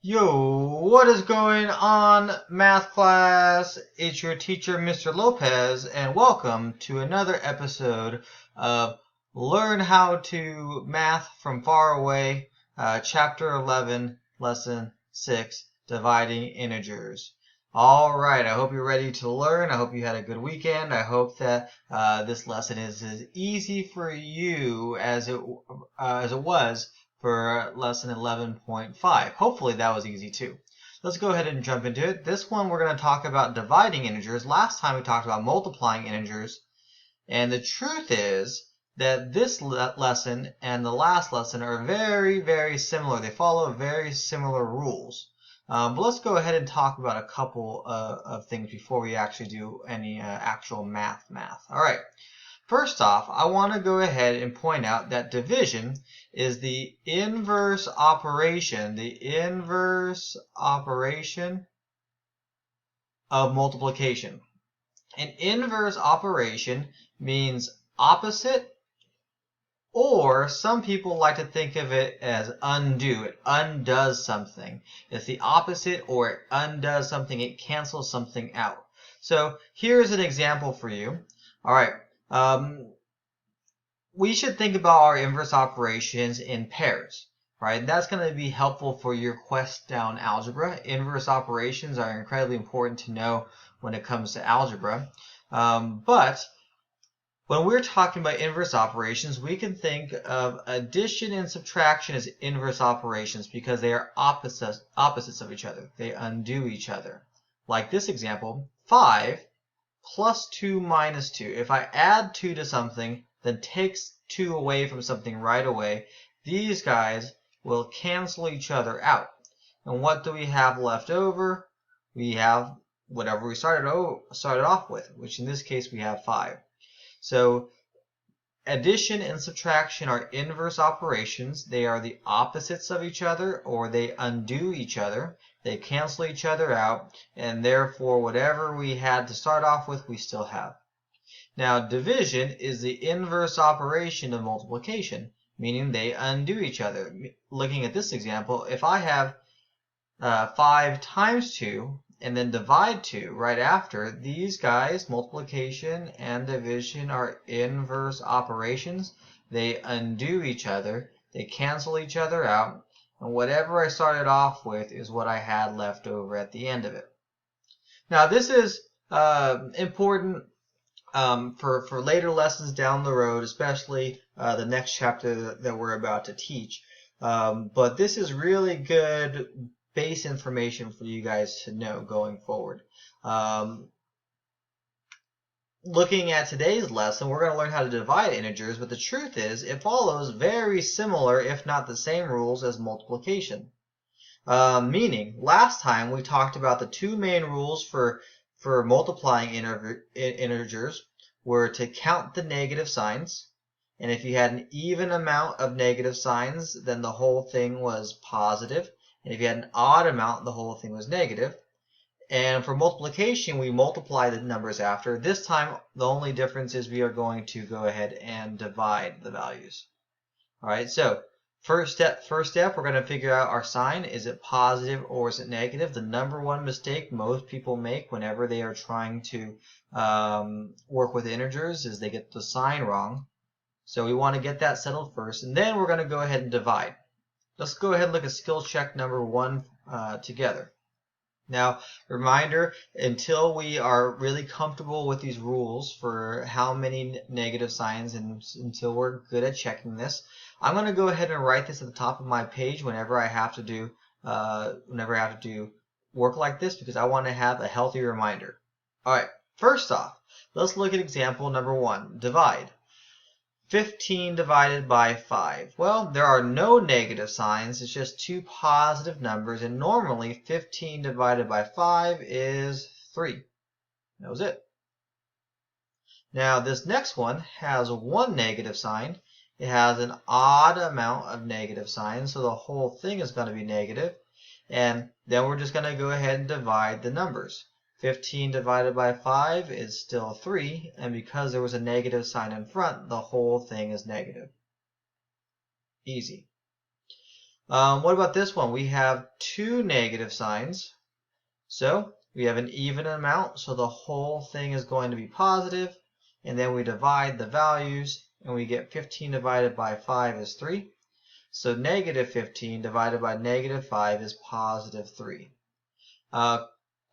Yo, what is going on, math class? It's your teacher, Mr. Lopez, and welcome to another episode of Learn How to Math from Far Away, Chapter 11, Lesson 6, Dividing Integers. Alright, I hope you're ready to learn. I hope you had a good weekend. I hope that this lesson is as easy for you as it was for lesson 11.5. Hopefully that was easy too. Let's go ahead and jump into it. This one we're going to talk about dividing integers. Last time we talked about multiplying integers. And the truth is that this lesson and the last lesson are very, very similar. They follow very similar rules. But let's go ahead and talk about a couple of things before we actually do any actual math. All right. First off, I want to go ahead and point out that division is the inverse operation of multiplication. An inverse operation means opposite, or some people like to think of it as undo. It undoes something. It's the opposite, or it undoes something. It cancels something out. So here's an example for you. All right. We should think about our inverse operations in pairs, right? That's going to be helpful for your quest down algebra. Inverse operations are incredibly important to know when it comes to algebra. But when we're talking about inverse operations, we can think of addition and subtraction as inverse operations because they are opposites of each other. They undo each other. Like this example, 5 plus 2 minus 2. If I add 2 to something, then takes 2 away from something right away, these guys will cancel each other out. And what do we have left over? We have whatever we started off with, which in this case we have 5. So addition and subtraction are inverse operations. They are the opposites of each other, or they undo each other. They cancel each other out, and therefore whatever we had to start off with, we still have. Now, division is the inverse operation of multiplication, meaning they undo each other. Looking at this example, if I have 5 times 2, and then divide 2 right after, these guys, multiplication and division, are inverse operations. They undo each other, they cancel each other out, and whatever I started off with is what I had left over at the end of it. Now this is important for later lessons down the road, especially the next chapter that we're about to teach. But this is really good base information for you guys to know going forward. Looking at today's lesson, we're going to learn how to divide integers, but the truth is it follows very similar, if not the same rules as multiplication. Meaning, last time we talked about the two main rules for multiplying integers were to count the negative signs, and if you had an even amount of negative signs, then the whole thing was positive. And if you had an odd amount, the whole thing was negative. And for multiplication, we multiply the numbers after. This time, the only difference is we are going to go ahead and divide the values. All right, so first step, we're going to figure out our sign. Is it positive or is it negative? The number one mistake most people make whenever they are trying to work with integers is they get the sign wrong. So we want to get that settled first, and then we're going to go ahead and divide. Let's go ahead and look at skill check number 1 together. Now, reminder, until we are really comfortable with these rules for how many negative signs and until we're good at checking this, I'm going to go ahead and write this at the top of my page whenever I have to do work like this, because I want to have a healthy reminder. All right, first off, let's look at example number 1, divide. 15 divided by 5. Well, there are no negative signs. It's just two positive numbers. And normally, 15 divided by 5 is 3. That was it. Now, this next one has one negative sign. It has an odd amount of negative signs, so the whole thing is going to be negative. And then we're just going to go ahead and divide the numbers. 15 divided by 5 is still 3, and because there was a negative sign in front, the whole thing is negative. Easy. What about this one? We have two negative signs. So we have an even amount, so the whole thing is going to be positive. And then we divide the values, and we get 15 divided by 5 is 3. So negative 15 divided by negative 5 is positive 3.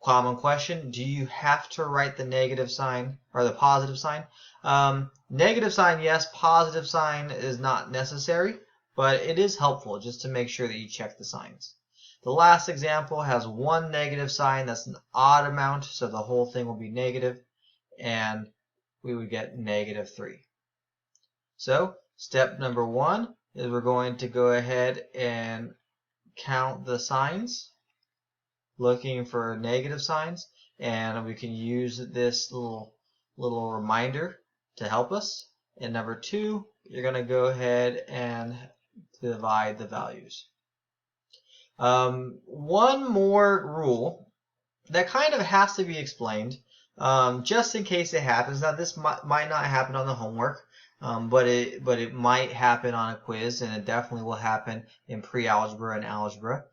Common question, do you have to write the negative sign or the positive sign? Negative sign, yes. Positive sign is not necessary, but it is helpful just to make sure that you check the signs. The last example has one negative sign. That's an odd amount, so the whole thing will be negative, and we would get negative 3. So step number 1 is we're going to go ahead and count the signs, looking for negative signs, and we can use this little reminder to help us. And number 2, you're going to go ahead and divide the values. One more rule that kind of has to be explained, just in case it happens. Now this might not happen on the homework, but it might happen on a quiz, and it definitely will happen in pre-algebra and algebra.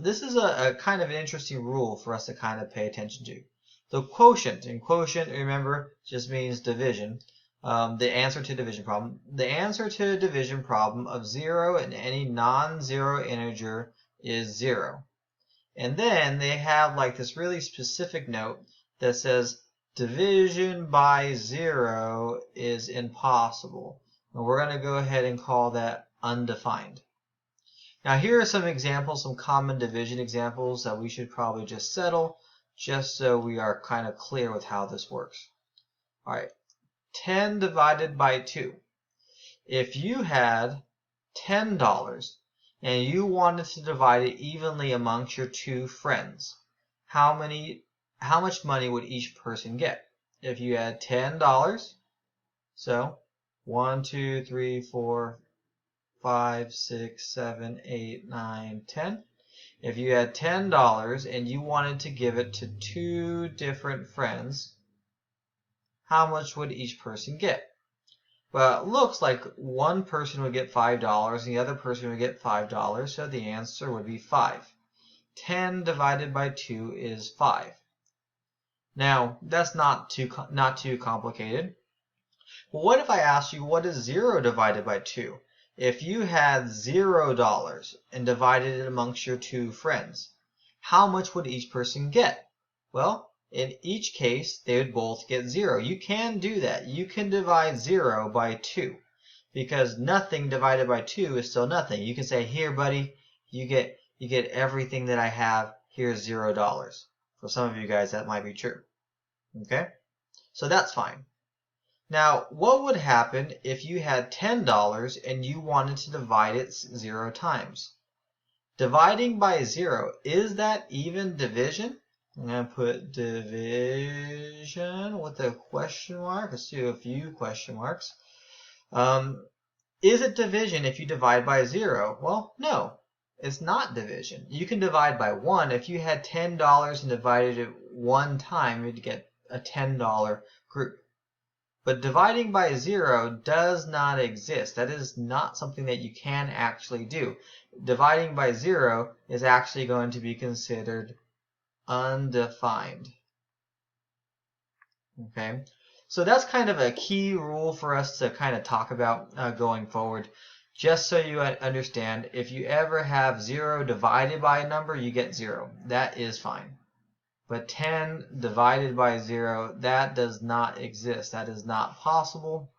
This is a kind of an interesting rule for us to kind of pay attention to. The quotient, and quotient, remember, just means division. The answer to division problem. The answer to a division problem of 0 and any non-zero integer is 0. And then they have like this really specific note that says division by 0 is impossible. And we're going to go ahead and call that undefined. Now here are some examples, some common division examples that we should probably just settle, just so we are kind of clear with how this works. Alright, 10 divided by 2. If you had $10 and you wanted to divide it evenly amongst your two friends, how much money would each person get? If you had $10, so 1, 2, 3, 4, 5, 6, 7, 8, 9, 10. If you had $10 and you wanted to give it to two different friends, how much would each person get? Well, it looks like one person would get $5 and the other person would get $5, so the answer would be 5. 10 divided by 2 is 5. Now, that's not too complicated. Well, what if I asked you, what is 0 divided by 2? If you had $0 and divided it amongst your two friends, how much would each person get? Well, in each case, they would both get 0. You can do that. You can divide 0 by 2, because nothing divided by 2 is still nothing. You can say, here, buddy, you get everything that I have. Here's $0. For some of you guys, that might be true. Okay? So that's fine. Now, what would happen if you had $10 and you wanted to divide it 0 times? Dividing by 0, is that even division? I'm going to put division with a question mark. Let's do a few question marks. Is it division if you divide by 0? Well, no, it's not division. You can divide by 1. If you had $10 and divided it one time, you'd get a $10 group. But dividing by 0 does not exist. That is not something that you can actually do. Dividing by 0 is actually going to be considered undefined. Okay, so that's kind of a key rule for us to kind of talk about going forward. Just so you understand, if you ever have 0 divided by a number, you get 0. That is fine. But 10 divided by 0, that does not exist. That is not possible.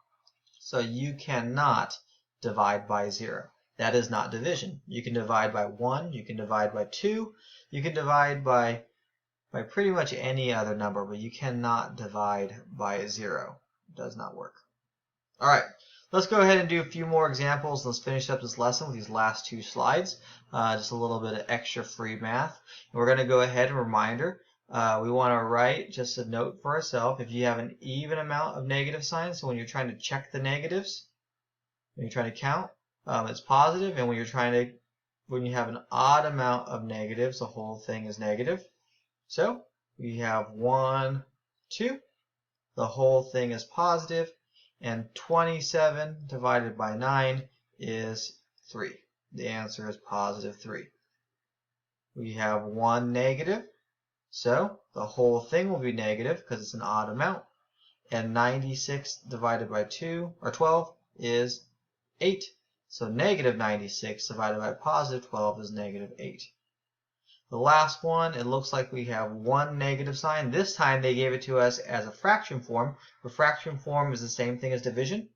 So you cannot divide by 0. That is not division. You can divide by 1, you can divide by 2, you can divide by pretty much any other number, but you cannot divide by 0. It does not work. Alright, let's go ahead and do a few more examples. Let's finish up this lesson with these last 2 slides. Just a little bit of extra free math. And we're going to go ahead and reminder. We want to write just a note for ourselves. If you have an even amount of negative signs, so when you're trying to check the negatives, when you're trying to count, it's positive, and when you have an odd amount of negatives, the whole thing is negative. So we have 1, 2, the whole thing is positive, and 27 divided by 9 is 3. The answer is positive 3. We have one negative, so the whole thing will be negative because it's an odd amount. And 96 divided by 2, or 12, is 8. So negative 96 divided by positive 12 is negative 8. The last one, it looks like we have one negative sign. This time they gave it to us as a fraction form. The fraction form is the same thing as division.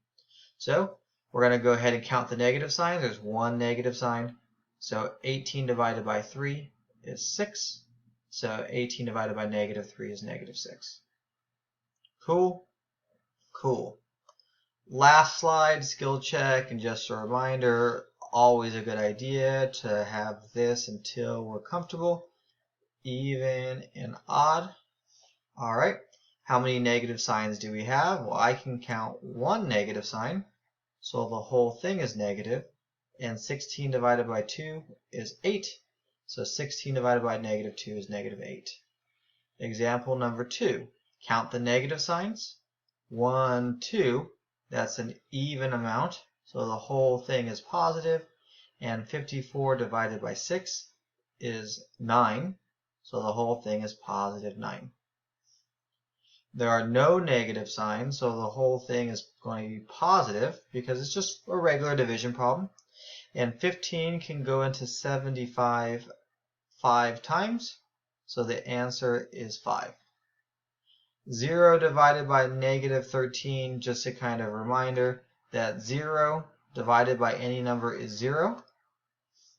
So we're going to go ahead and count the negative signs. There's one negative sign. So 18 divided by 3 is 6. So 18 divided by negative 3 is negative 6. Cool? Cool. Last slide, skill check, and just a reminder, always a good idea to have this until we're comfortable. Even and odd. All right. How many negative signs do we have? Well, I can count one negative sign. So the whole thing is negative. And 16 divided by 2 is 8. So 16 divided by negative 2 is negative 8. Example number 2. Count the negative signs. 1, 2. That's an even amount. So the whole thing is positive. And 54 divided by 6 is 9. So the whole thing is positive 9. There are no negative signs, so the whole thing is going to be positive because it's just a regular division problem. And 15 can go into 75 5 times, so the answer is 5. 0 divided by negative 13, just a kind of reminder that 0 divided by any number is 0.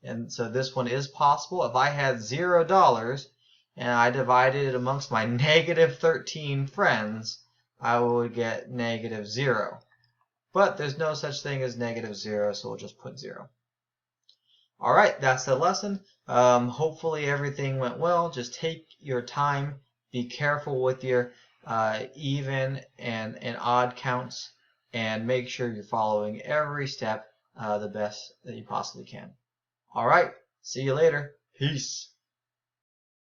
And so this one is possible. If I had $0 and I divided it amongst my negative 13 friends, I would get negative 0. But there's no such thing as negative 0, so we'll just put 0. All right, that's the lesson. Hopefully everything went well. Just take your time. Be careful with your even and odd counts, and make sure you're following every step the best that you possibly can. All right, see you later. Peace.